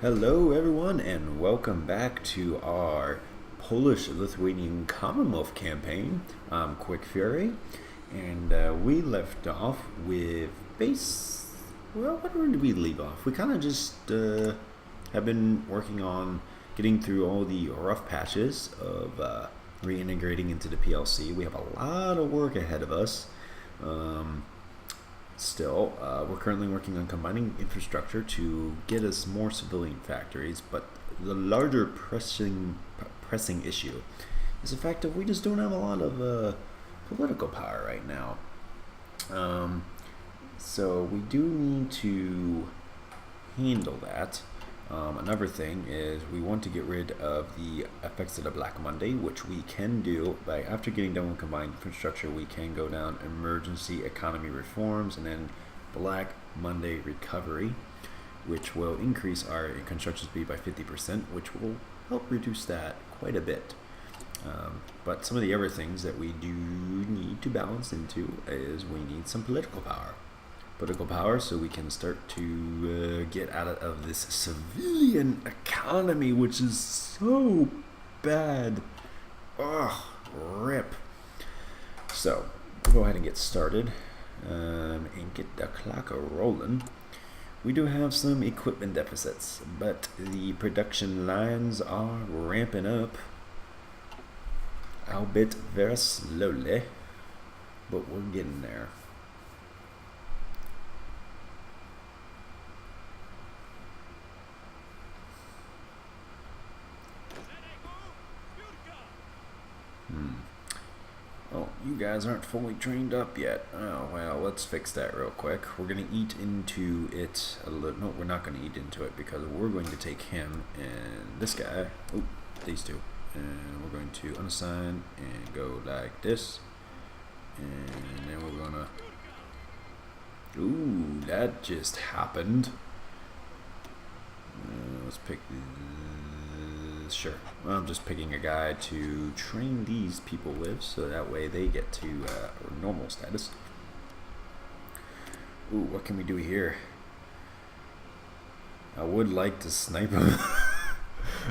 Hello, everyone, and welcome back to our Polish-Lithuanian Commonwealth campaign. I'm Quick Fury, and we left off with base. Well, where did we leave off? We kind of just have been working on getting through all the rough patches of reintegrating into the PLC. We have a lot of work ahead of us. Still, we're currently working on combining infrastructure to get us more civilian factories, but the larger pressing issue is the fact that we just don't have a lot of political power right now. So we do need to handle that. Another thing is we want to get rid of the effects of the Black Monday, which we can do by after getting done with combined infrastructure. We can go down emergency economy reforms and then Black Monday recovery, which will increase our construction speed by 50%, which will help reduce that quite a bit. But some of the other things that we do need to balance into is we need some political power. So we can start to get out of this civilian economy, which is so bad. Ugh, rip. So we'll go ahead and get started and get the clock rolling. We do have some equipment deficits, but the production lines are ramping up, albeit very slowly, but we're getting there. Oh, you guys aren't fully trained up yet. Oh, well, let's fix that real quick. We're going to eat into it a little. No, we're not going to eat into it because we're going to take him and this guy. Oh, these two. And we're going to unassign and go like this. And then we're going to... Ooh, that just happened. Let's pick... Sure. Well, I'm just picking a guy to train these people with, so that way they get to normal status. Ooh, what can we do here? I would like to snipe him.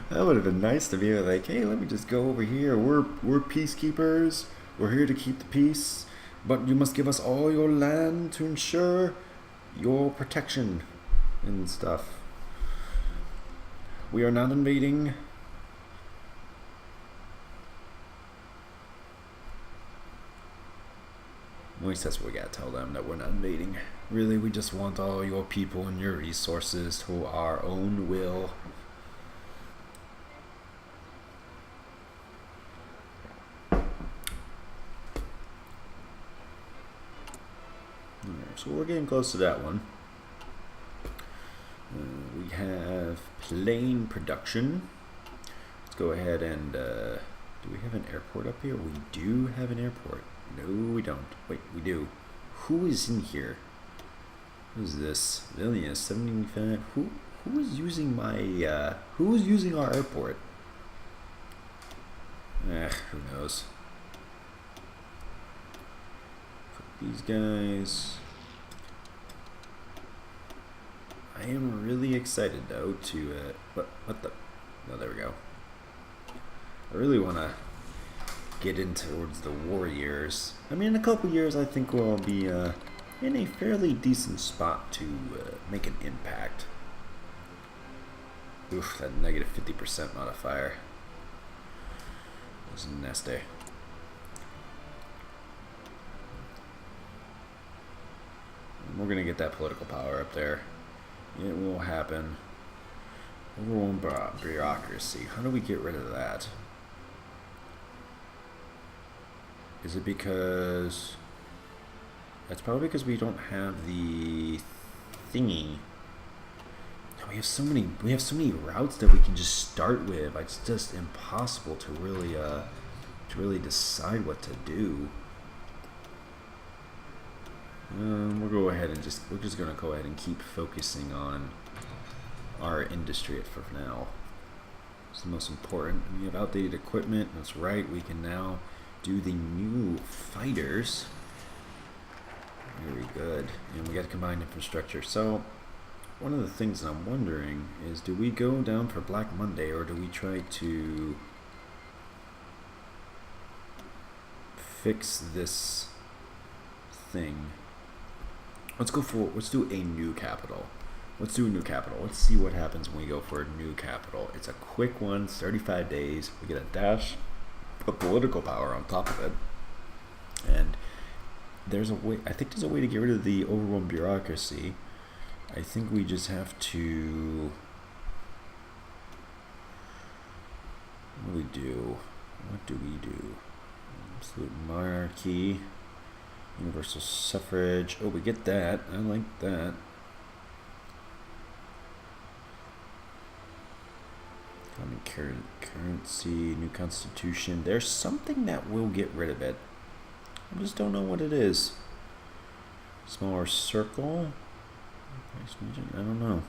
That would have been nice to be like, hey, let me just go over here. We're peacekeepers. We're here to keep the peace, but you must give us all your land to ensure your protection and stuff. We are not invading. At least that's what we gotta tell them, that we're not invading. Really, we just want all your people and your resources to our own will. So we're getting close to that one. We have plane production. Let's go ahead and do we have an airport up here? We do have an airport. No, we don't. Wait, we do. Who is in here? Who's this? Vilnius 75. Who is using my who is using our airport? Who knows? These guys. I am really excited though to what the no, there we go. I really wanna get in towards the war years. I mean, in a couple years, I think we'll be in a fairly decent spot to make an impact. Oof, that negative 50% modifier was nasty. We're gonna get that political power up there. It will happen. Overall bureaucracy. How do we get rid of that? Is it because... That's probably because we don't have the thingy. We have so many routes that we can just start with. It's just impossible to really decide what to do. We're just gonna go ahead and keep focusing on our industry for now. It's the most important. We have outdated equipment. That's right. We can now do the new fighters. Very good. And we got to combine infrastructure. So one of the things that I'm wondering is, do we go down for Black Monday, or do we try to fix this thing? Let's do a new capital. Let's do a new capital. Let's see what happens when we go for a new capital. It's a quick one, it's 35 days. We get a dash of political power on top of it. And there's a way, I think there's a way to get rid of the overwhelmed bureaucracy. I think we just have to, what do we do? What do we do? Absolute monarchy, universal suffrage. Oh, we get that. I like that. Common currency, new constitution. There's something that will get rid of it. I just don't know what it is. Smaller circle. I don't know.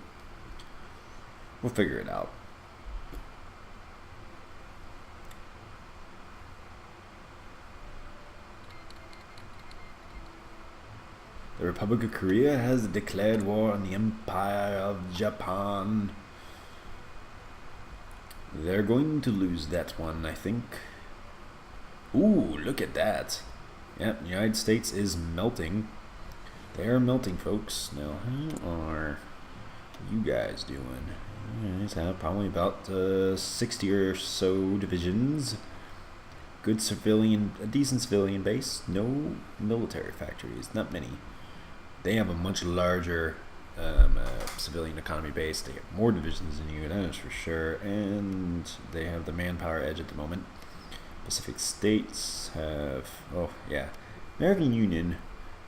We'll figure it out. The Republic of Korea has declared war on the Empire of Japan. They're going to lose that one, I think. Ooh, look at that. Yep, the United States is melting. They are melting, folks. Now, how are you guys doing? You guys have probably about 60 or so divisions. Good civilian, a decent civilian base. No military factories, not many. They have a much larger civilian economy base. They have more divisions than you, that is for sure. And they have the manpower edge at the moment. Pacific states have, oh yeah, American Union,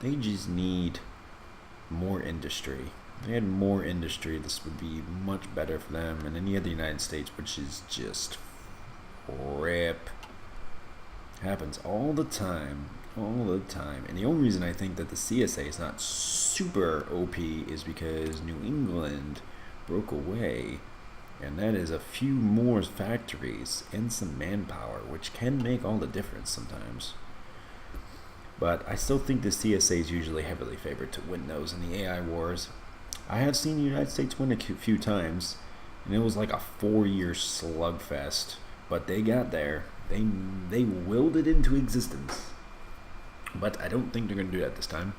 they just need more industry. If they had more industry, this would be much better for them. And then you have the United States, which is just rip. Happens all the time. All the time. And the only reason I think that the CSA is not super OP is because New England broke away. And that is a few more factories and some manpower, which can make all the difference sometimes. But I still think the CSA is usually heavily favored to win those in the AI wars. I have seen the United States win a few times, and it was like a 4-year slugfest. But they got there. They willed it into existence. But I don't think they're going to do that this time.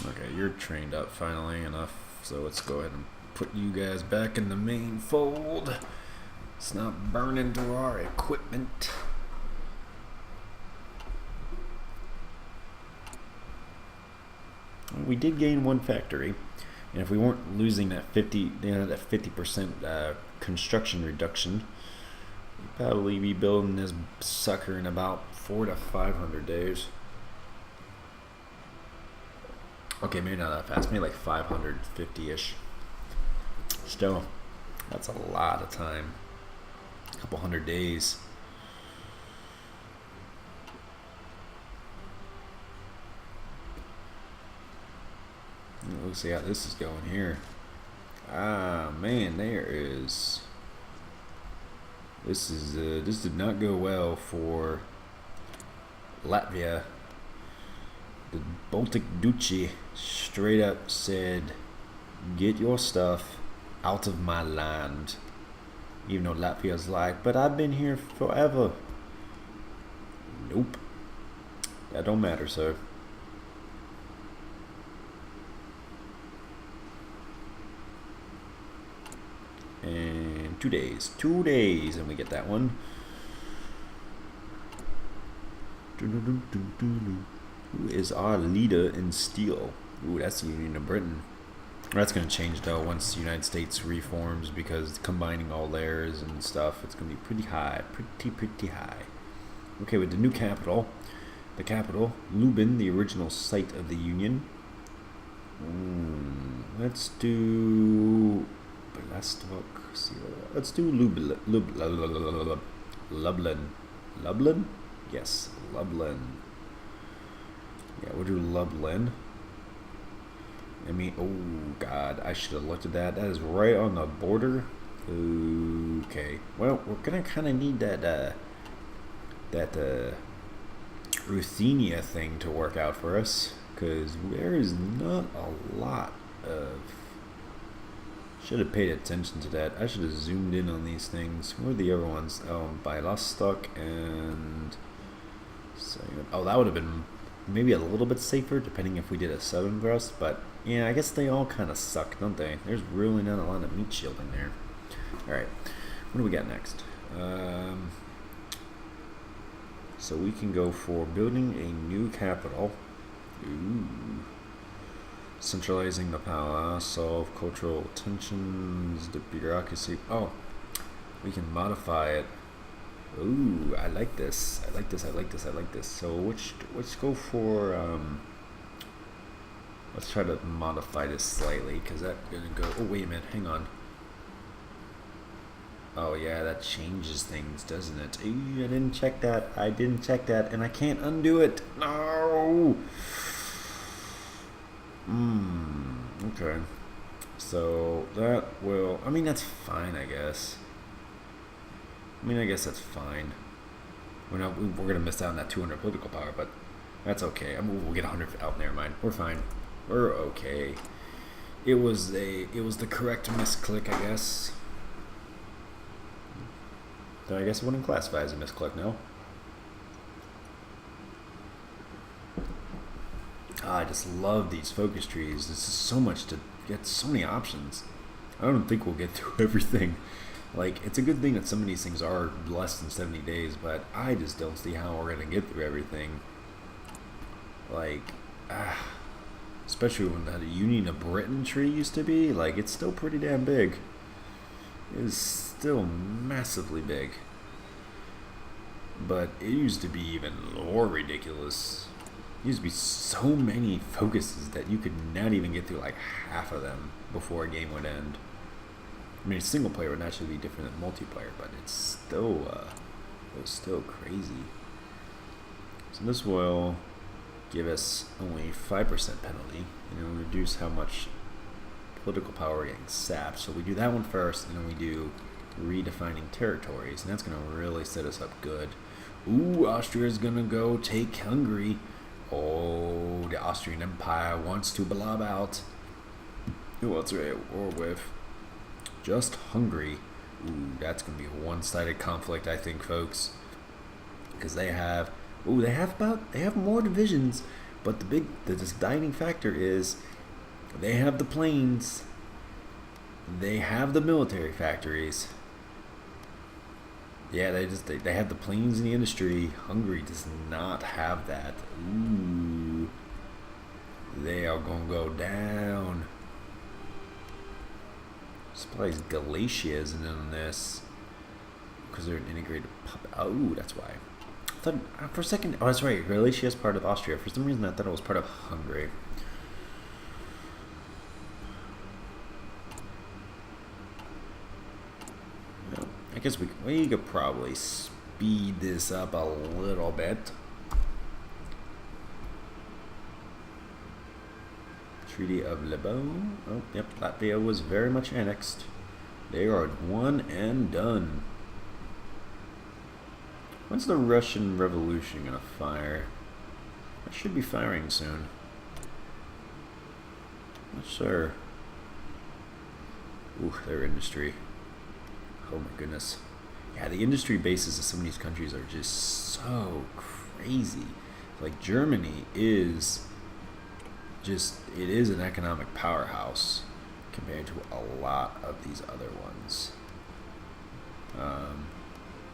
Okay, you're trained up finally enough, so let's go ahead and put you guys back in the main fold. It's not burning through our equipment. We did gain one factory, and if we weren't losing that 50% construction reduction, we'd probably be building this sucker in about 400 to 500 days. Okay, maybe not that fast, maybe like 550-ish. Still, that's a lot of time. A couple hundred days. Let's see how this is going here. Ah, man, this did not go well for Latvia. The Baltic Duchy straight up said, get your stuff out of my land. Even though Latvia's like, but I've been here forever. Nope. That don't matter, sir. And 2 days, and we get that one. Who is our leader in steel? Ooh, that's the Union of Britain. That's going to change though once the United States reforms, because combining all theirs and stuff, it's going to be pretty high, pretty high. Okay, with the new capital, Lubin, the original site of the Union. Let's do Let's do Lublin. Yes, Lublin. Yeah, we'll do Lublin. I mean, oh god, I should have looked at that. That is right on the border. Okay, well, we're gonna kind of need that Ruthenia thing to work out for us, because there is not a lot of. Should have paid attention to that. I should have zoomed in on these things. Who are the other ones? Oh, Bialostok and. Oh, that would have been maybe a little bit safer, depending if we did a southern thrust. But yeah, I guess they all kind of suck, don't they? There's really not a lot of meat shielding there. All right, what do we got next? So we can go for building a new capital. Ooh. Centralizing the power, solve cultural tensions, the bureaucracy. Oh, we can modify it. Ooh, I like this. I like this. I like this. I like this. So let's go for let's try to modify this slightly, because that's gonna go. Oh wait a minute, hang on. Oh yeah, that changes things, doesn't it? Ooh, I didn't check that. I didn't check that, and I can't undo it. No. Okay. So that will. I mean, that's fine, I guess. I guess that's fine. We're gonna miss out on that 200 political power, but that's okay. We'll get 100 out. Never mind. We're fine. We're okay. It was the correct misclick, I guess. Then I guess it wouldn't classify as a misclick, no? I just love these focus trees. This is so much to get, so many options. I don't think we'll get through everything. Like, it's a good thing that some of these things are less than 70 days, but I just don't see how we're going to get through everything. Like, especially when the Union of Britain tree used to be, like, it's still pretty damn big. It is still massively big. But it used to be even more ridiculous. There used to be so many focuses that you could not even get through like half of them before a game would end. I mean, single player would naturally be different than multiplayer, but it was still crazy. So this will give us only 5% penalty, and it'll reduce how much political power we're getting sapped. So we do that one first, and then we do redefining territories, and that's going to really set us up good. Ooh, Austria's going to go take Hungary. Oh, the Austrian Empire wants to blob out. Who else are we at war with? Just Hungary. Ooh, that's going to be a one-sided conflict, I think, folks. Because they have more divisions, but the deciding factor is they have the planes, they have the military factories. Yeah, they have the planes in the industry. Hungary does not have that. Ooh, they are gonna go down. Supplies Galatia isn't in this because they're an integrated puppet. Oh, that's why. I thought for a second. Oh, that's right. Galatia is part of Austria. For some reason, I thought it was part of Hungary. I guess we could probably speed this up a little bit. Treaty of Lebo. Oh, yep, Latvia was very much annexed. They are one and done. When's the Russian Revolution gonna fire? It should be firing soon. Not sure. Ooh, their industry. Oh my goodness. Yeah, the industry bases of some of these countries are just so crazy. Like Germany is just, it is an economic powerhouse compared to a lot of these other ones.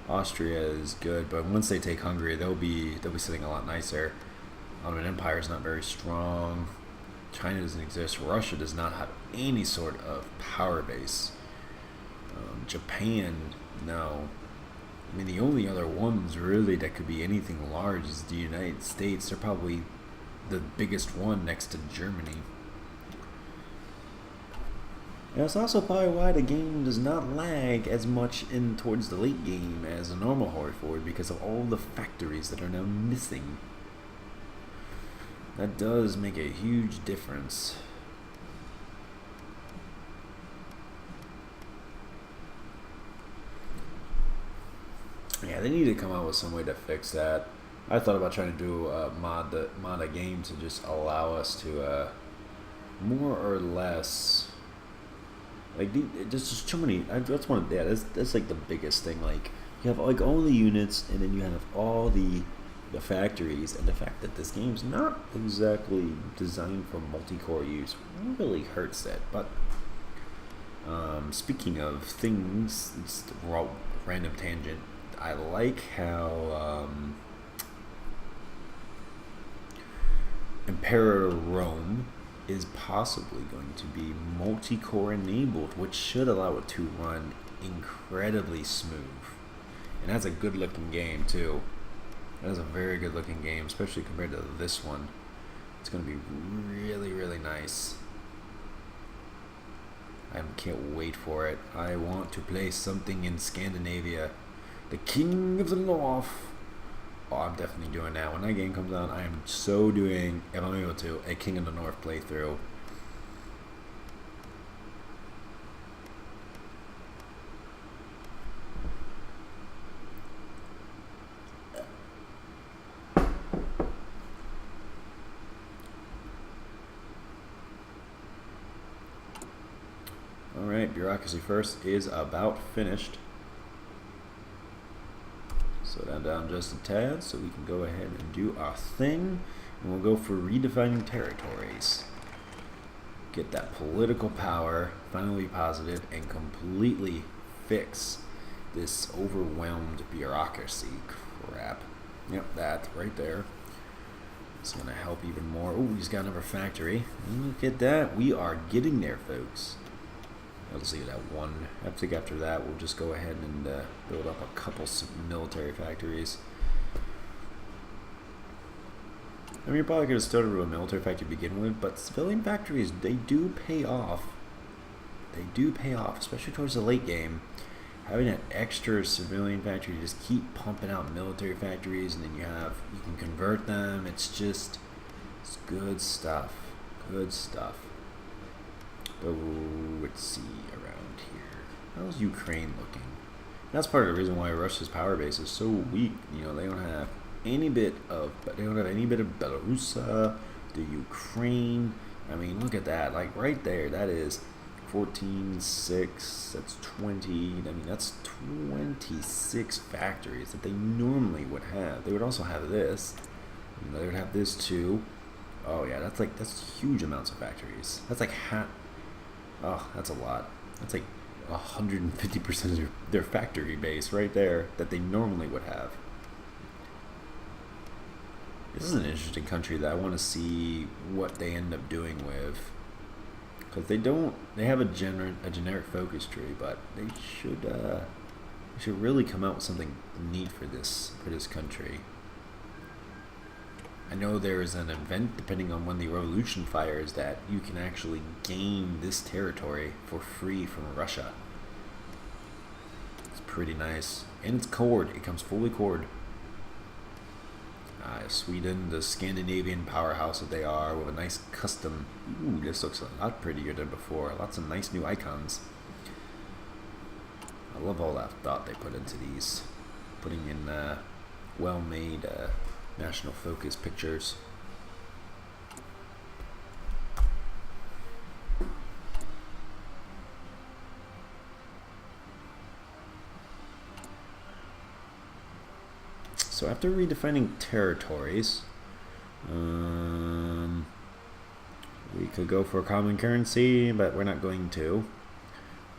Austria is good, but once they take Hungary, they'll be sitting a lot nicer. Ottoman Empire is not very strong. China doesn't exist. Russia does not have any sort of power base. Japan, no. I mean, the only other ones really that could be anything large is the United States. They're probably the biggest one next to Germany. And it's also probably why the game does not lag as much in towards the late game as a normal Hoi4, because of all the factories that are now missing. That does make a huge difference. Yeah, they need to come out with some way to fix that. I thought about trying to do mod a game to just allow us to more or less like there's just too many. That's one. Yeah, that's like the biggest thing. Like you have like all the units, and then you have all the factories, and the fact that this game's not exactly designed for multi-core use really hurts it. But speaking of things, it's a random tangent. I like how Emperor Rome is possibly going to be multi-core enabled, which should allow it to run incredibly smooth. And that's a good looking game too. That is a very good looking game, especially compared to this one. It's going to be really, really nice. I can't wait for it. I want to play something in Scandinavia. The King of the North. Oh, I'm definitely doing that. When that game comes out, I am so doing, if I'm able to, a King of the North playthrough. Alright, Bureaucracy First is about finished. Slow that down just a tad so we can go ahead and do our thing. And we'll go for redefining territories. Get that political power finally posited and completely fix this overwhelmed bureaucracy crap. Yep, that right there. It's going to help even more. Oh, he's got another factory. Look at that. We are getting there, folks. Let's leave that one. I think after that, we'll just go ahead and build up a couple military factories. I mean, you're probably going to start with a military factory to begin with, but civilian factories, they do pay off. They do pay off, especially towards the late game. Having an extra civilian factory, just keep pumping out military factories, and then you can convert them. It's good stuff. Good stuff. Oh, let's see around here. How's Ukraine looking? That's part of the reason why Russia's power base is so weak. You know, they don't have any bit of Belarus, the Ukraine. I mean, look at that. Like right there, that is 14.6. That's 20. I mean, that's 26 factories that they normally would have. They would also have this. You know, they would have this too. Oh yeah, that's huge amounts of factories. That's like oh, that's a lot. That's like 150% of their factory base right there that they normally would have. This is an interesting country that I want to see what they end up doing with. Because they have a generic focus tree, but they should really come out with something neat for this country. I know there is an event, depending on when the revolution fires, that you can actually gain this territory for free from Russia. It's pretty nice. And it's cored. It comes fully cored. Sweden, the Scandinavian powerhouse that they are, with a nice custom. Ooh, this looks a lot prettier than before. Lots of nice new icons. I love all that thought they put into these. Putting in well-made national focus pictures. So after redefining territories, we could go for a common currency, but we're not going to.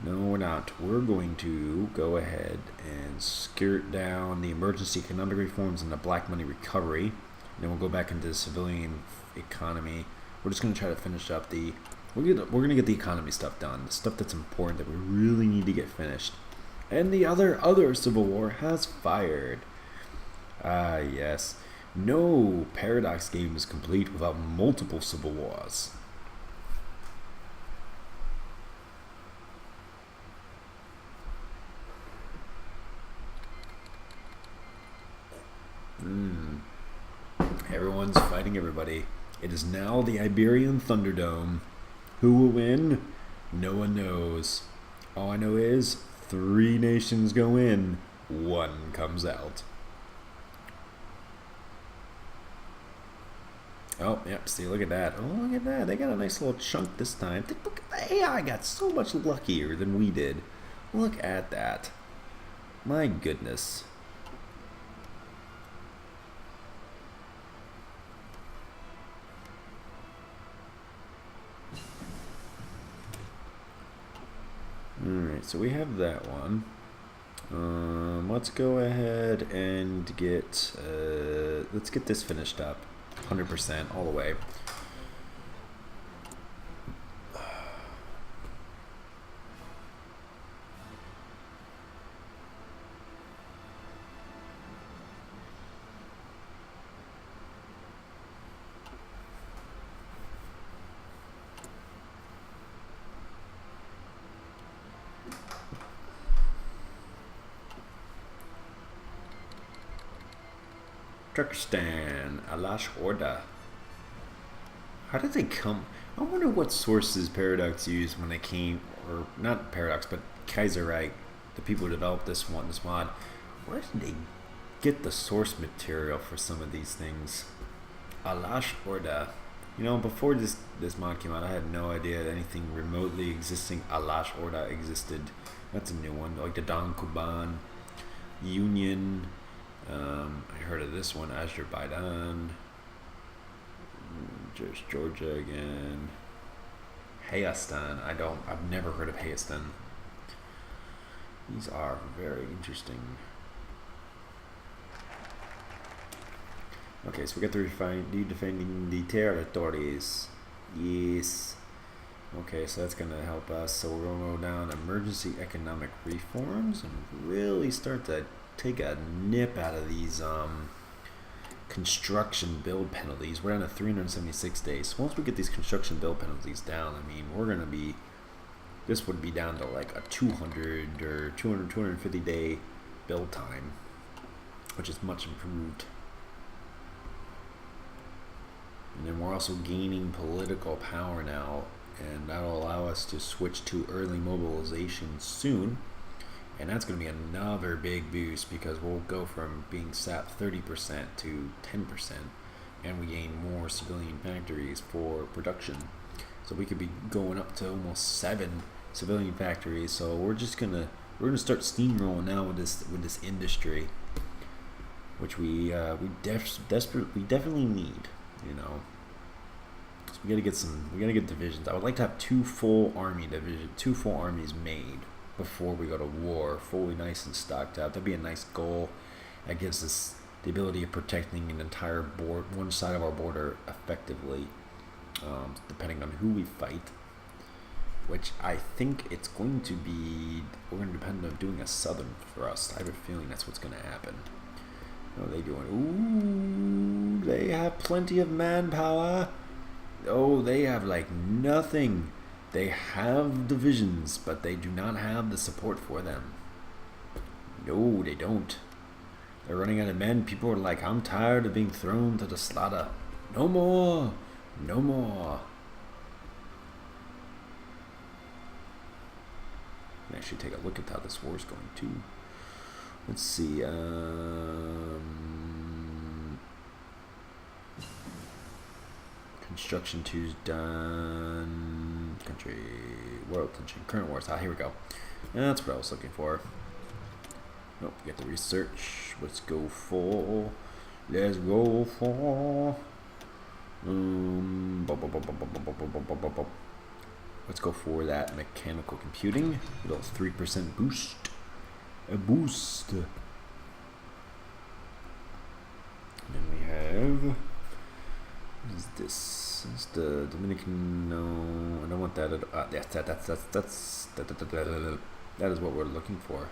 No, we're not. We're going to go ahead and skirt down the emergency economic reforms and the black money recovery. And then we'll go back into the civilian economy. We're just going to try to finish up we're going to get the economy stuff done. The stuff that's important that we really need to get finished. And the other civil war has fired. Ah, yes. No Paradox game is complete without multiple civil wars. Everyone's fighting everybody. It is now the Iberian Thunderdome. Who will win? No one knows. All I know is 3 nations go in. one comes out. Oh, yep, see, look at that. Oh, look at that. They got a nice little chunk this time. Look, the AI got so much luckier than we did. Look at that. My goodness. Alright, so we have that one. Let's go ahead and let's get this finished up. 100% all the way. Turkestan, Alash Orda. How did they come? I wonder what sources Paradox used when they came, or not Paradox, but Kaiserreich, the people who developed this mod. Where did they get the source material for some of these things? Alash Orda. You know, before this mod came out, I had no idea that anything remotely existing Alash Orda existed. That's a new one, like the Don Kuban, Union. I heard of this one, Azerbaijan. There's Georgia again. Hayastan. I've never heard of Hayastan. These are very interesting. Okay, so we got the defending the territories. Yes. Okay, so that's gonna help us. So we're gonna go down emergency economic reforms and really start to take a nip out of these construction build penalties. We're down to 376 days. So once we get these construction build penalties down, I mean, we're gonna be, this would be down to like a 200 or 250 day build time, which is much improved. And then we're also gaining political power now, and that'll allow us to switch to early mobilization soon. And that's going to be another big boost because we'll go from being sapped 30% to 10%, and we gain more civilian factories for production. So we could be going up to almost 7 civilian factories. So we're gonna start steamrolling now with this industry, which we definitely need. You know, so we gotta get divisions. I would like to have 2 full armies made before we go to war, fully nice and stocked up. That'd be a nice goal. That gives us the ability of protecting an entire one side of our border effectively, depending on who we fight. Which I think it's going to be, we're going to depend on doing a southern thrust. I have a feeling that's what's going to happen. What are they doing? Ooh, they have plenty of manpower. Oh, they have like nothing. They have divisions, but they do not have the support for them. No, they don't. They're running out of men. People are like, I'm tired of being thrown to the slaughter. No more. No more. I can actually take a look at how this war's going too. Let's see. Construction 2's done. Country, world tension, current wars. Here we go. That's what I was looking for. Nope, get the research. Let's go for. Let's go for. Let's go for that mechanical computing. A little 3% boost. A boost. And then we have. What is this? It's the Dominican. No, I don't want that. That is what we're looking for.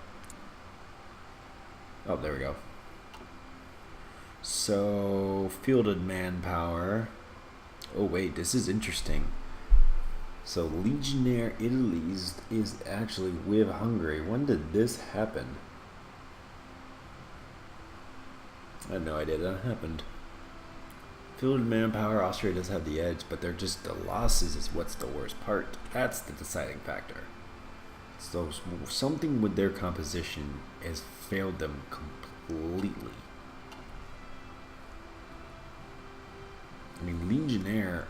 Oh, there we go. So fielded manpower. Oh wait, this is interesting. So Legionnaire Italy is actually with Hungary. When did this happen? I had no idea that happened. Fielded manpower, Austria does have the edge, but they're just the losses is what's the worst part. That's the deciding factor. So something with their composition has failed them completely. I mean, Legionnaire,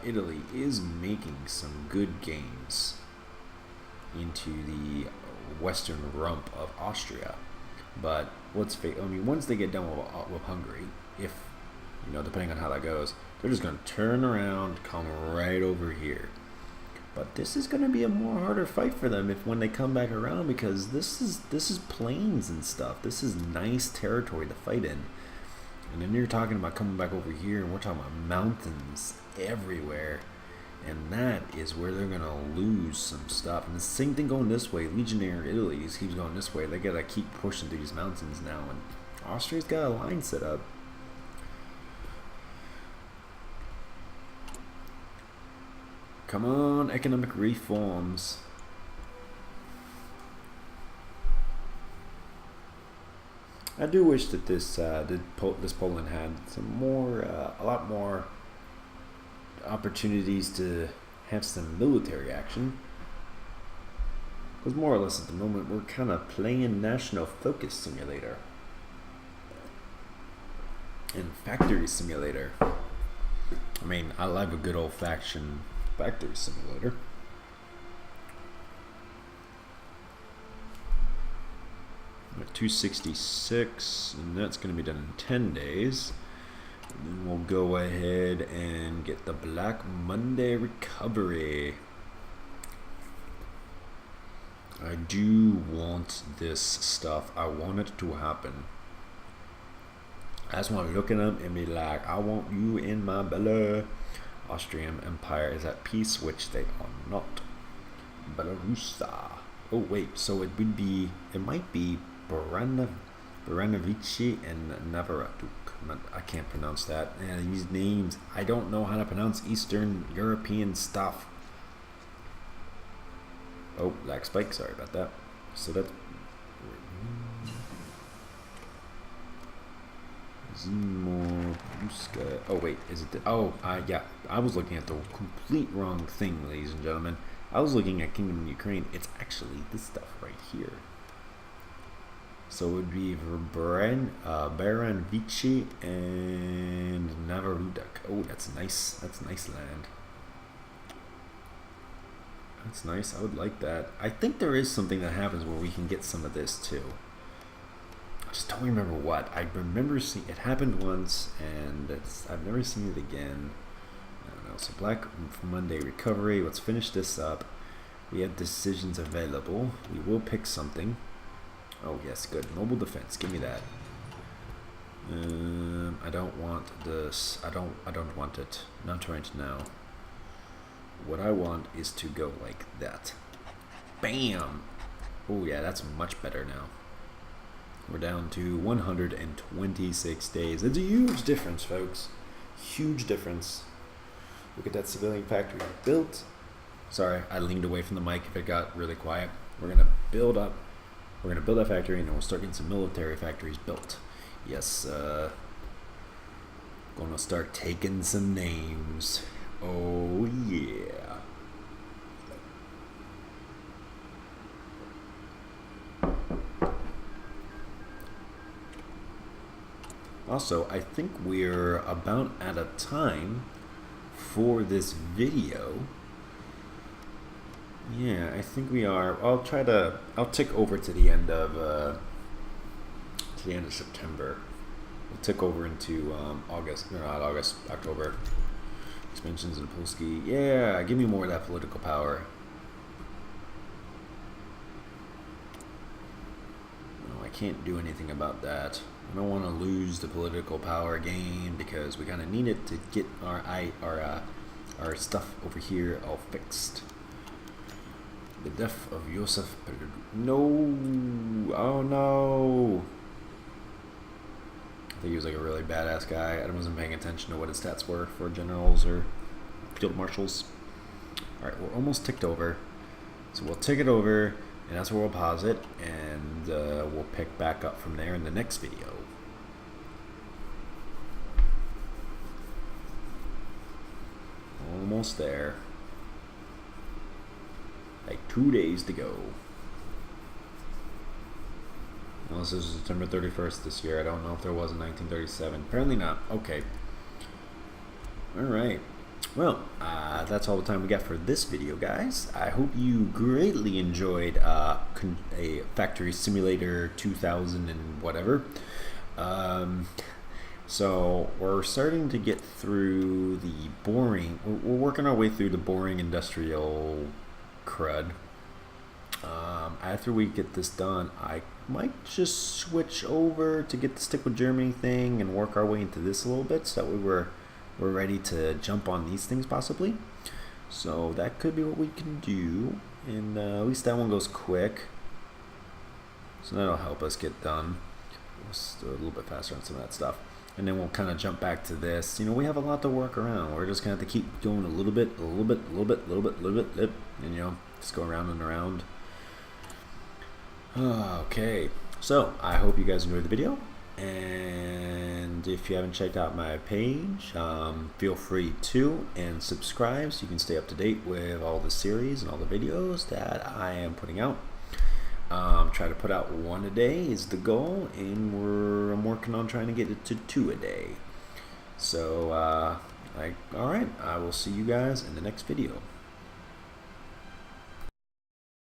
Italy is making some good gains into the western rump of Austria, but once they get done with Hungary, if depending on how that goes, they're just going to turn around, come right over here. But this is going to be a more harder fight for them when they come back around, because this is plains and stuff. This is nice territory to fight in. And then you're talking about coming back over here, and we're talking about mountains everywhere. And that is where they're going to lose some stuff. And the same thing going this way. Legionnaire Italy keeps going this way. They got to keep pushing through these mountains now. And Austria's got a line set up. Come on, economic reforms. I do wish that this Poland had a lot more opportunities to have some military action. Because more or less at the moment we're kind of playing National Focus Simulator and Factory Simulator. I mean, I love a good old-fashioned Factory Simulator. At 266, and that's going to be done in 10 days. And then we'll go ahead and get the Black Monday recovery. I do want this stuff. I want it to happen. I just want to look at them and be like, I want you in my belly. Austrian Empire is at peace, which they are not. Belarusa. Oh wait, so it might be Baranovici and Navaratuk. I can't pronounce that. And these names, I don't know how to pronounce Eastern European stuff. Oh, Black Spike, sorry about that. So that's oh wait, is it yeah, I was looking at the complete wrong thing, ladies and gentlemen. I was looking at Kingdom of Ukraine. It's actually this stuff right here. So it would be Baranvici and Navarudak. Oh, that's nice. That's nice land. That's nice. I would like that. I think there is something that happens where we can get some of this too. I just don't remember what. I remember seeing it happened once, and I've never seen it again. I don't know. So Black Monday recovery. Let's finish this up. We have decisions available. We will pick something. Oh yes, good. Mobile defense. Give me that. I don't want this. I don't want it. Not right now. What I want is to go like that. Bam! Oh yeah, that's much better now. We're down to 126 days. It's a huge difference, folks. Huge difference. Look at that civilian factory built. Sorry, I leaned away from the mic if it got really quiet. We're gonna build up. We're gonna build that factory, and then we'll start getting some military factories built. Yes, gonna start taking some names. Oh yeah. Also, I think we're about out of time for this video. Yeah, I think we are. I'll tick over to the end of September. We'll tick over into August, no, not August, October. Expansions in Polski. Yeah, give me more of that political power. No, I can't do anything about that. I don't want to lose the political power gain because we kind of need it to get our stuff over here all fixed. The death of Joseph. No. Oh no. I think he was like a really badass guy. I wasn't paying attention to what his stats were for generals or field marshals. Alright, we're almost ticked over. So we'll tick it over, and that's where we'll pause it, and we'll pick back up from there in the next video. Almost there. Like 2 days to go. Well, this is September 31st this year. I don't know if there was in 1937. Apparently not. Okay. Alright. Well, that's all the time we got for this video, guys. I hope you greatly enjoyed a Factory Simulator 2000 and whatever. So we're starting to get through the boring, we're working our way through the boring industrial crud. After we get this done, I might just switch over to get the stick with Germany thing and work our way into this a little bit, so that we're ready to jump on these things possibly. So that could be what we can do, and at least that one goes quick, so that'll help us get done. Let's do a little bit faster on some of that stuff, and then we'll kind of jump back to this. You know, we have a lot to work around. We're just gonna have to keep going a little bit, and you know, just go around and around. Okay, so I hope you guys enjoyed the video, and if you haven't checked out my page, feel free to, and subscribe so you can stay up to date with all the series and all the videos that I am putting out. Try to put out 1 a day is the goal, and I'm working on trying to get it to 2 a day. So alright, I will see you guys in the next video.